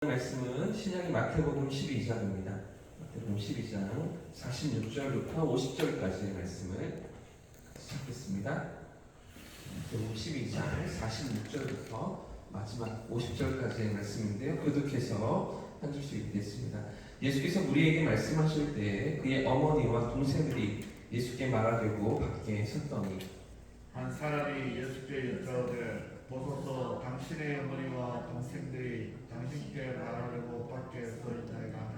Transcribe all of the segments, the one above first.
말씀은 신약의 마태복음 12장입니다. 마태복음 12장 46절부터 50절까지의 말씀을 시작했습니다. 마태복음 12장 46절부터 마지막 50절까지의 말씀인데요. 교독해서 한 줄씩 읽겠습니다. 예수께서 무리에게 말씀하실 때 그의 어머니와 동생들이 예수께 말하려고 밖에 섰더니 한 사람이 예수께 여짜오되 보소서 당신의 어머니와 동생들이 당신께 말하려고 밖에 서 있나이다.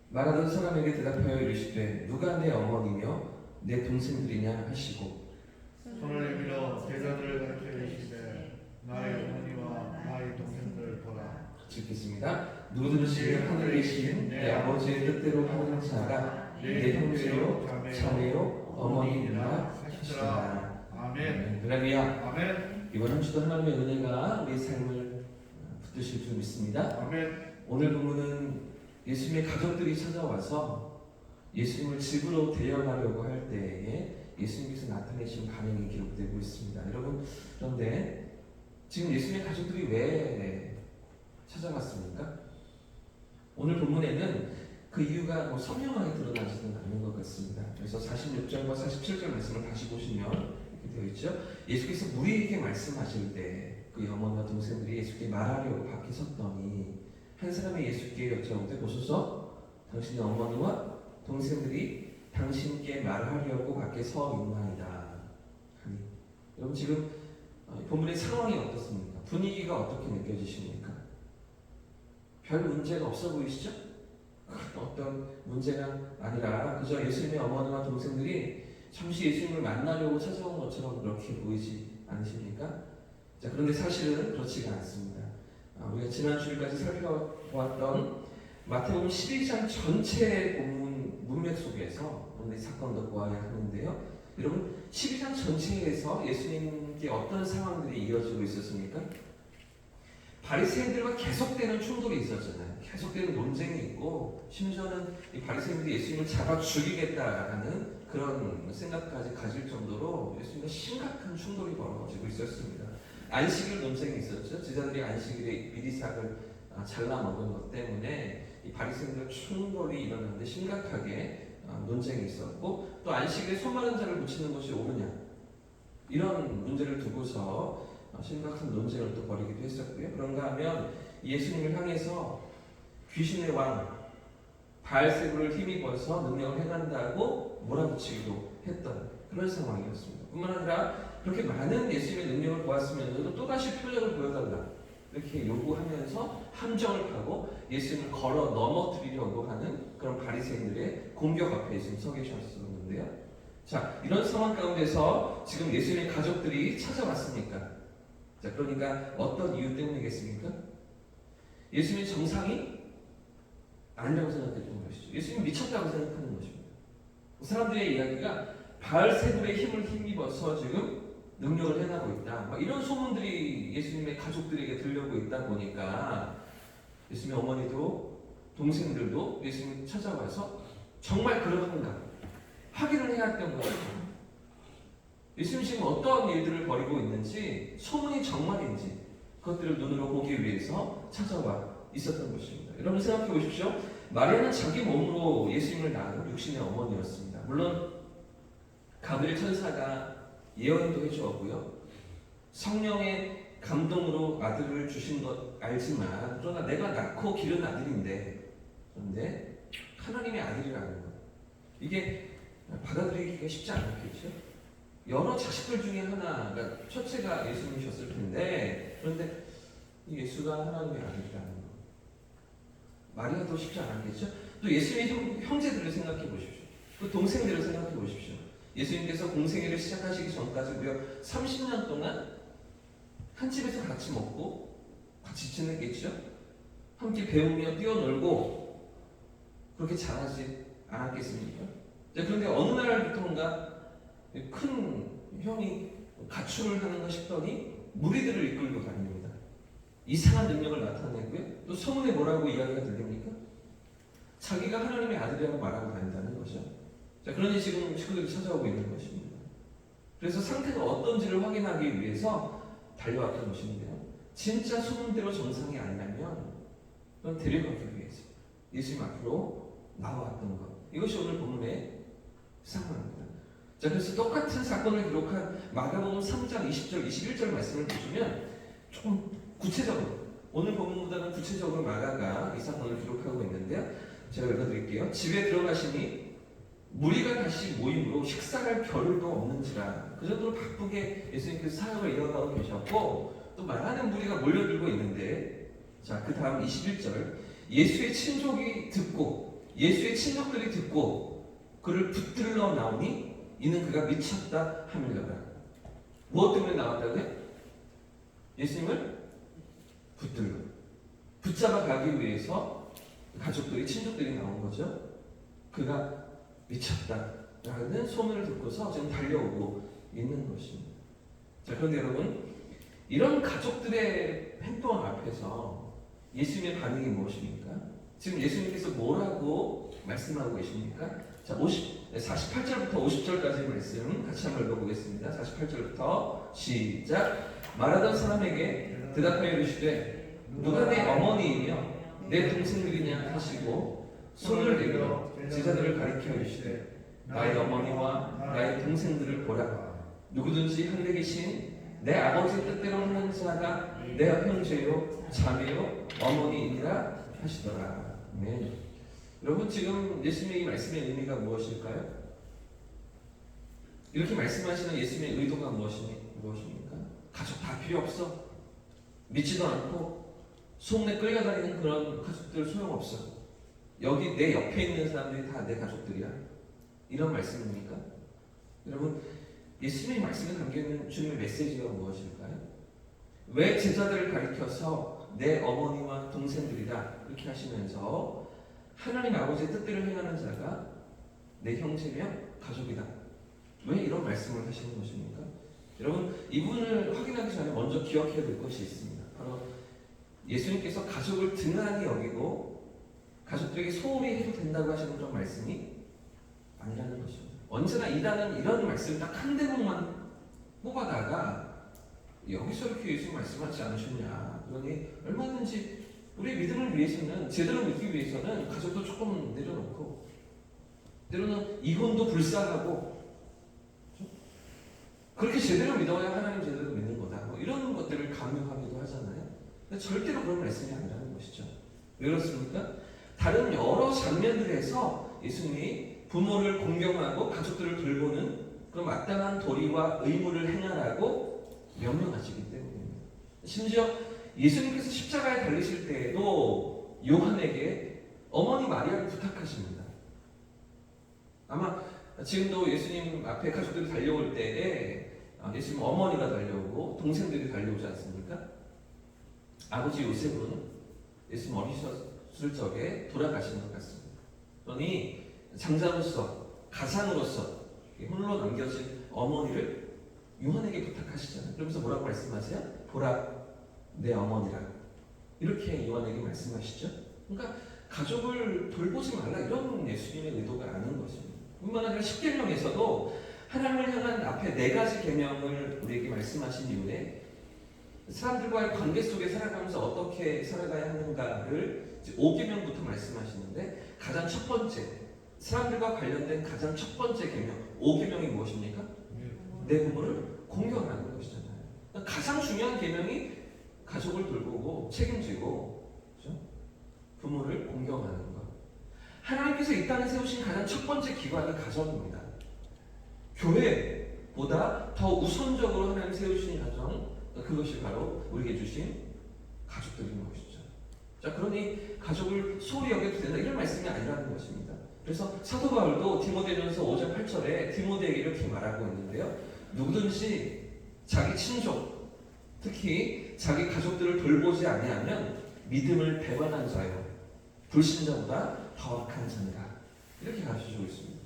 말하던 사람에게 대답하여 이르시되 누가 내 어머니며 내 동생들이냐 하시고 손을 내밀어 제자들을 가르쳐 이르시되 나의 어머니와 나의 동생들 보라. 읽겠습니다. 누구든지 하늘에 계신 내 아버지의 뜻대로 하는 자가 내 형제요 자매요 어머니니라 하시라. 아멘. 할렐루야. 아멘. 이번 한 주도 하나님의 은혜가 우리 삶을 붙드실 줄 믿습니다. 아멘. 오늘 본문은 예수님의 가족들이 찾아와서 예수님을 집으로 대연하려고 할 때에 예수님께서 나타내신 반응이 기록되고 있습니다. 여러분, 그런데 지금 예수님의 가족들이 왜 찾아왔습니까? 오늘 본문에는 그 이유가 선명하게 드러나지는 않는 것 같습니다. 그래서 46절과 47절 말씀을 다시 보시면 이렇게 되어 있죠. 예수께서 무리에게 말씀하실 때 그 어머니와 동생들이 예수께 말하려고 밖에 섰더니 한 사람이 예수께 여쭤보되 보소서 당신의 어머니와 동생들이 당신께 말하려고 밖에 서 있나이다. 여러분 지금 본문의 상황이 어떻습니까? 분위기가 어떻게 느껴지십니까? 별 문제가 없어 보이시죠? 어떤 문제가 아니라 그저 예수님의 어머니와 동생들이 잠시 예수님을 만나려고 찾아온 것처럼 그렇게 보이지 않으십니까? 자, 그런데 사실은 그렇지가 않습니다. 우리가 지난 주일까지 살펴보았던 마태복음 12장 전체의 본문 문맥 속에서 오늘 이 사건도 보아야 하는데요. 여러분 12장 전체에서 예수님께 어떤 상황들이 이어지고 있었습니까? 바리새인들과 계속되는 충돌이 있었잖아요. 계속되는 논쟁이 있고 심지어는 이 바리새인들이 예수님을 잡아 죽이겠다라는 그런 생각까지 가질 정도로 예수님과 심각한 충돌이 벌어지고 있었습니다. 안식일 논쟁이 있었죠. 제자들이 안식일에 미리삭을 잘라 먹은 것 때문에 이 바리새인들과 충돌이 일어났는데 심각하게 논쟁이 있었고 또 안식일에 손 마른 자를 고치는 것이 옳으냐 이런 문제를 두고서 심각한 논쟁을 또 벌이기도 했었고요. 그런가 하면 예수님을 향해서 귀신의 왕 바알세불을 힘입어서 능력을 행한다고 몰아붙이기도 했던 그런 상황이었습니다. 뿐만 아니라 그렇게 많은 예수님의 능력을 보았으면서도 또다시 표적을 보여달라 이렇게 요구하면서 함정을 파고 예수님을 걸어 넘어뜨리려고 하는 그런 바리새인들의 공격 앞에 예수님 서 계셨었는데요. 자, 이런 상황 가운데서 지금 예수님의 가족들이 찾아왔으니까 자, 그러니까 어떤 이유 때문이겠습니까? 예수님의 정상이 아니라고 생각했던 것이죠. 예수님이 미쳤다고 생각하는 것입니다. 사람들의 이야기가 바알세불의 힘을 힘입어서 지금 능력을 행하고 있다. 이런 소문들이 예수님의 가족들에게 들려오고 있다 보니까 예수님의 어머니도 동생들도 예수님 찾아와서 정말 그러한가 확인을 해야 했던 거예요. 예수님 지금 어떤 일들을 벌이고 있는지 소문이 정말인지 그것들을 눈으로 보기 위해서 찾아와 있었던 것입니다. 여러분 생각해 보십시오. 마리아는 자기 몸으로 예수님을 낳은 육신의 어머니였습니다. 물론 가브리엘 천사가 예언도 해주었고요. 성령의 감동으로 아들을 주신 것 알지만 그러나 내가 낳고 기른 아들인데 그런데 하나님의 아들이라는 것 이게 받아들이기가 쉽지 않았겠죠. 여러 자식들 중에 하나가 첫째가 예수님이셨을 텐데 그런데 예수가 하나님의 아들이라는 것 마리아도 쉽지 않았겠죠. 또 예수님의 형제들을 생각해 보십시오. 또 동생들을 생각해 보십시오. 예수님께서 공생애를 시작하시기 전까지 무려 30년 동안 한 집에서 같이 먹고 같이 지냈겠죠. 함께 배우며 뛰어놀고 그렇게 잘하지 않았겠습니까? 그런데 어느 날부터인가 큰 형이 가출을 하는가 싶더니 무리들을 이끌고 다닙니다. 이상한 능력을 나타내고요. 또 소문에 뭐라고 이야기가 들립니까? 자기가 하나님의 아들이라고 말하고 다닌다는 거죠. 자, 그러니 지금 식구들이 찾아오고 있는 것입니다. 그래서 상태가 어떤지를 확인하기 위해서 달려왔던 것인데요. 진짜 소문대로 정상이 아니라면 그런 데려가기 위해서 예수님 앞으로 나와왔던 것. 이것이 오늘 본문의 상황입니다. 자, 그래서 똑같은 사건을 기록한 마가복음 3장 20절, 21절 말씀을 보시면 조금 구체적으로, 오늘 본문보다는 구체적으로 마가가 이 사건을 기록하고 있는데요. 제가 읽어드릴게요. 집에 들어가시니 무리가 다시 모임으로 식사할 겨를도 없는지라. 그 정도로 바쁘게 예수님께서 사역을 이어가고 계셨고 또 많은 무리가 몰려들고 있는데, 자, 그 다음 21절. 예수의 친족들이 듣고 그를 붙들러 나오니 이는 그가 미쳤다 하밀려라. 무엇 때문에 나왔다고요? 예수님을 붙잡아 가기 위해서 가족들이, 친족들이 나온 거죠. 그가 미쳤다라는 소문을 듣고서 지금 달려오고 있는 것입니다. 자, 그런데 여러분, 이런 가족들의 행동 앞에서 예수님의 반응이 무엇입니까? 지금 예수님께서 뭐라고 말씀하고 계십니까? 자, 48절부터 50절까지 말씀 같이 한번 읽어보겠습니다. 48절부터 시작. 말하던 사람에게 대답하여 이르시되 누가 내 어머니이며 내 동생들이냐 하시고 손을 내밀어 제자들을 가리켜 이르시되 나의 어머니와 나의 동생들을 보라. 누구든지 하늘에 계신 내 아버지의 뜻대로 하는 자가 내 형제요 자매요 어머니이니라 하시더라. 네. 여러분, 지금 예수님의 이 말씀의 의미가 무엇일까요? 이렇게 말씀하시는 예수님의 의도가 무엇입니까? 가족 다 필요 없어. 믿지도 않고 속내 끌려다니는 그런 가족들 소용없어. 여기 내 옆에 있는 사람들이 다 내 가족들이야. 이런 말씀입니까? 여러분, 예수님의 말씀에 담겨있는 주님의 메시지가 무엇일까요? 왜 제자들을 가리켜서 내 어머니와 동생들이다 이렇게 하시면서 하나님 아버지의 뜻대로 행하는 자가 내 형제며 가족이다, 왜 이런 말씀을 하시는 것입니까? 여러분, 이분을 확인하기 전에 먼저 기억해야 될 것이 있습니다. 바로 예수님께서 가족을 등한히 여기고 가족들에게 소홀히 해도 된다고 하시는 그런 말씀이 아니라는 것입니다. 언제나 이단은 이런 말씀 딱 한 대목만 뽑아다가 여기서 이렇게 예수님 말씀하지 않으셨냐, 그러니 얼마든지 우리의 믿음을 위해서는, 제대로 믿기 위해서는 가족도 조금 내려놓고 때로는 이혼도 불쌍하고 그렇게 제대로 믿어야 하나님 제대로 믿는 거다, 뭐 이런 것들을 강요하기도 하잖아요. 근데 절대로 그런 말씀이 아니라는 것이죠. 왜 그렇습니까? 다른 여러 장면들에서 예수님이 부모를 공경하고 가족들을 돌보는 그런 마땅한 도리와 의무를 행하라고 명령하시기 때문입니다. 심지어 예수님께서 십자가에 달리실 때에도 요한에게 어머니 마리아를 부탁하십니다. 아마 지금도 예수님 앞에 가족들이 달려올 때에 예수님 어머니가 달려오고 동생들이 달려오지 않습니까? 아버지 요셉은 예수님 어리셨을 적에 돌아가신 것 같습니다. 그러니 장자로서, 가장으로서 홀로 남겨진 어머니를 요한에게 부탁하시잖아요. 그러면서 뭐라고 말씀하세요? 보라, 내 어머니라. 이렇게 요한에게 말씀하시죠. 그러니까 가족을 돌보지 말라, 이런 예수님의 의도가 아닌 것입니다. 뿐만 아니라 십계명에서도 하나님을 향한 앞에 4가지 계명을 우리에게 말씀하신 이후에 사람들과의 관계 속에 살아가면서 어떻게 살아가야 하는가를 5계명부터 말씀하시는데, 가장 첫 번째, 사람들과 관련된 가장 첫 번째 계명 5계명이 무엇입니까? 내 부모를 공경하는 것이잖아요. 그러니까 가장 중요한 계명이 가족을 돌보고 책임지고, 그렇죠? 부모를 공경하는 것. 하나님께서 이 땅에 세우신 가장 첫 번째 기관이 가정입니다. 교회보다 더 우선적으로 하나님 세우신 가정, 그것이 바로 우리에게 주신 가족들인 것이죠. 자, 그러니 가족을 소홀히 여겨도 된다, 이런 말씀이 아니라는 것입니다. 그래서 사도 바울도 디모데전서 5장 8절에 디모데에게 이렇게 말하고 있는데요. 누구든지 자기 친족, 특히 자기 가족들을 돌보지 아니하면 믿음을 배반한 자요, 불신자보다 더 악한 자니라, 이렇게 가르쳐주고 있습니다.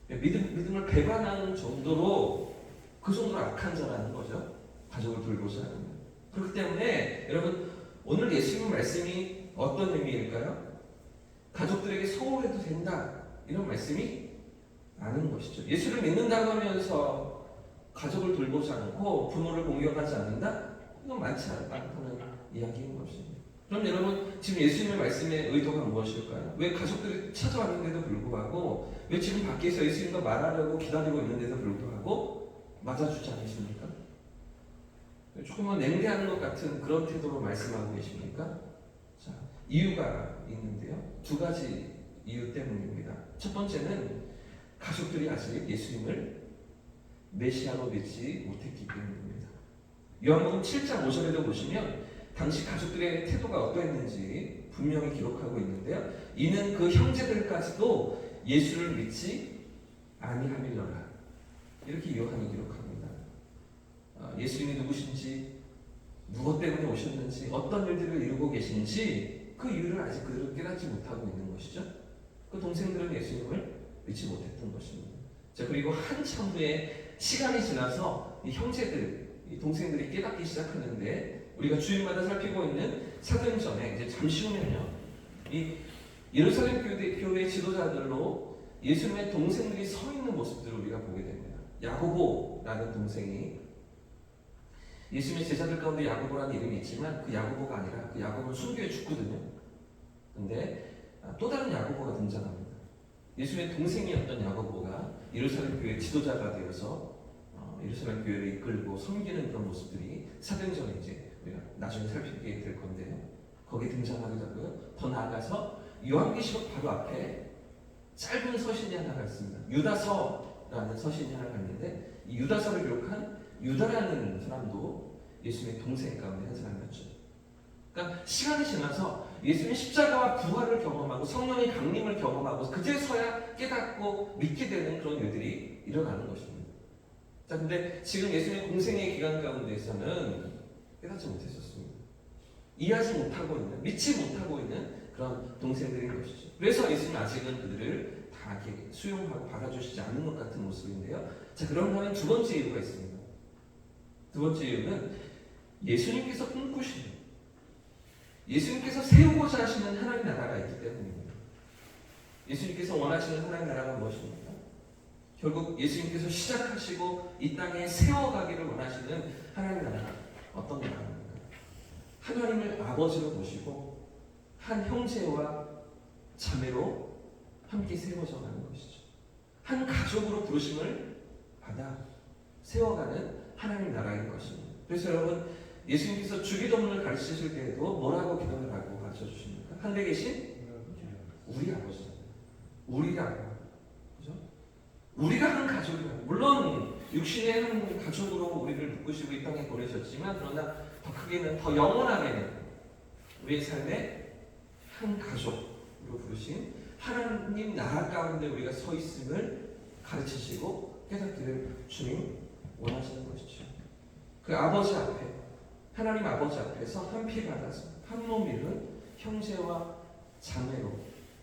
믿음을 배반하는 정도로, 그 정도로 악한 자라는 거죠. 가족을 돌보지 않으면. 그렇기 때문에 여러분, 오늘 예수님 말씀이 어떤 의미일까요? 가족들에게 소홀해도 된다, 이런 말씀이 아닌 것이죠. 예수를 믿는다고 하면서 가족을 돌보지 않고 부모를 공경하지 않는다? 이건 많지 않다는 이야기인 것입니다. 그럼 여러분 지금 예수님의 말씀의 의도가 무엇일까요? 왜 가족들이 찾아왔는데도 불구하고 왜 지금 밖에서 예수님과 말하려고 기다리고 있는데도 불구하고 맞아주지 않으십니까? 조금은 냉대하는 것 같은 그런 태도로 말씀하고 계십니까? 자, 이유가 있는데요. 두 가지 이유 때문입니다. 첫 번째는 가족들이 아직 예수님을 메시아로 믿지 못했기 때문입니다. 요한복음 7장 5절에도 보시면 당시 가족들의 태도가 어떠했는지 분명히 기록하고 있는데요. 이는 그 형제들까지도 예수를 믿지 아니함이로라. 이렇게 요한이 기록합니다. 예수님이 누구신지, 무엇 때문에 오셨는지, 어떤 일들을 이루고 계신지 그 이유를 아직 그들은 깨닫지 못하고 있는 것이죠. 그 동생들은 예수님을 믿지 못했던 것입니다. 자, 그리고 한참 후에 시간이 지나서 이 형제들, 이 동생들이 깨닫기 시작하는데 우리가 주일마다 살피고 있는 사도행전에 이제 잠시 후면요, 이 예루살렘 교회 지도자들로 예수님의 동생들이 서 있는 모습들을 우리가 보게 됩니다. 야고보라는 동생이 예수님의 제자들 가운데 야고보라는 이름이 있지만 그 야고보가 아니라 그 야고보는 순교에 죽거든요. 근데 또 다른 야고보가 등장합니다. 예수님의 동생이었던 야고보가 예루살렘 교회 지도자가 되어서 예루살렘 교회를 이끌고 섬기는 그런 모습들이 사도행전에 이제 우리가 나중에 살피게 될 건데요. 거기에 등장하기도 하고요. 더 나아가서 요한계시록 바로 앞에 짧은 서신이 하나가 있습니다. 유다서라는 서신이 하나가 있는데 이 유다서를 기록한 유다라는 사람도 예수님의 동생 가운데 한 사람이었죠. 그러니까 시간이 지나서 예수님의 십자가와 부활을 경험하고 성령의 강림을 경험하고 그제서야 깨닫고 믿게 되는 그런 일들이 일어나는 것입니다. 자, 근데 지금 예수님의 공생의 기간 가운데에서는 깨닫지 못했었습니다. 이해하지 못하고 있는, 믿지 못하고 있는 그런 동생들인 것이죠. 그래서 예수님 아직은 그들을 다 이렇게 수용하고 받아주시지 않는 것 같은 모습인데요. 자, 그러면 두 번째 이유가 있습니다. 두 번째 이유는 예수님께서 꿈꾸시는, 예수님께서 세우고자 하시는 하나님 나라가 있기 때문입니다. 예수님께서 원하시는 하나님 나라가 무엇입니까? 결국 예수님께서 시작하시고 이 땅에 세워가기를 원하시는 하나님 나라가 어떤 나라입니까? 하나님을 아버지로 모시고 한 형제와 자매로 함께 세워져 가는 것이죠. 한 가족으로 부르심을 받아 세워가는 하나님 나라인 것입니다. 그래서 여러분, 예수님께서 주기도문을 가르치실 때에도 뭐라고 기도하라고 가르쳐 주십니까? 하늘에 계신 우리 아버지, 우리라고, 그죠? 우리가 한 가족이라고. 물론 육신의 한 가족으로 우리를 묶으시고 이 땅에 보내셨지만, 그러나 더 크게는, 더 영원하게는 우리의 삶의 한 가족으로 부르신 하나님 나라 가운데 우리가 서 있음을 가르치시고 깨닫기를 주님 원하시는 것이죠. 그 아버지 앞에, 하나님 아버지 앞에서 한 피 받아서 한 몸 이룬 형제와 자매로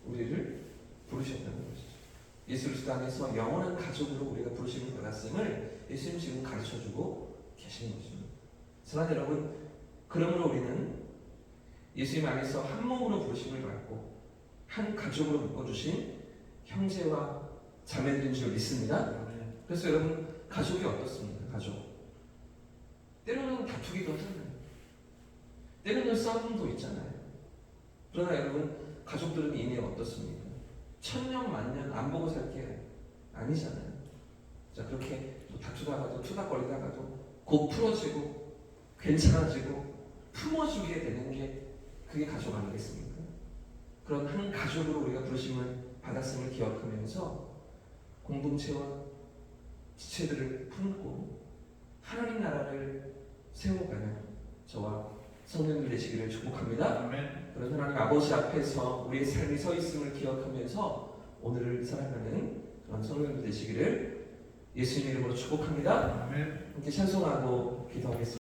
우리를 부르셨다는 것이죠. 예수 그리스도 안에서 영원한 가족으로 우리가 부르심을 받았음을 예수님 지금 가르쳐주고 계시는 것입니다. 사랑하는 여러분, 그러므로 우리는 예수님 안에서 한 몸으로 부르심을 받고 한 가족으로 묶어주신 형제와 자매들인 줄 믿습니다. 그래서 여러분, 가족이 어떻습니까? 가족. 때로는 다투기도 하잖아요. 때로는 싸움도 있잖아요. 그러나 여러분, 가족들은 이미 어떻습니까? 천년 만년 안 보고 살 게 아니잖아요. 자, 그렇게 다투다가도 투닥거리다가도 곧 풀어지고 괜찮아지고 품어주게 되는 게 그게 가족 아니겠습니까? 그런 한 가족으로 우리가 부르심을 받았음을 기억하면서 공동체와 지체들을 품고 하나님 나라를 세워가는 저와 성도님들 되시기를 축복합니다. 아멘. 그런 하나님 아버지 앞에서 우리의 삶이 서 있음을 기억하면서 오늘을 살아가는 그런 성도님들 되시기를 예수님 이름으로 축복합니다. 아멘. 함께 찬송하고 기도하겠습니다.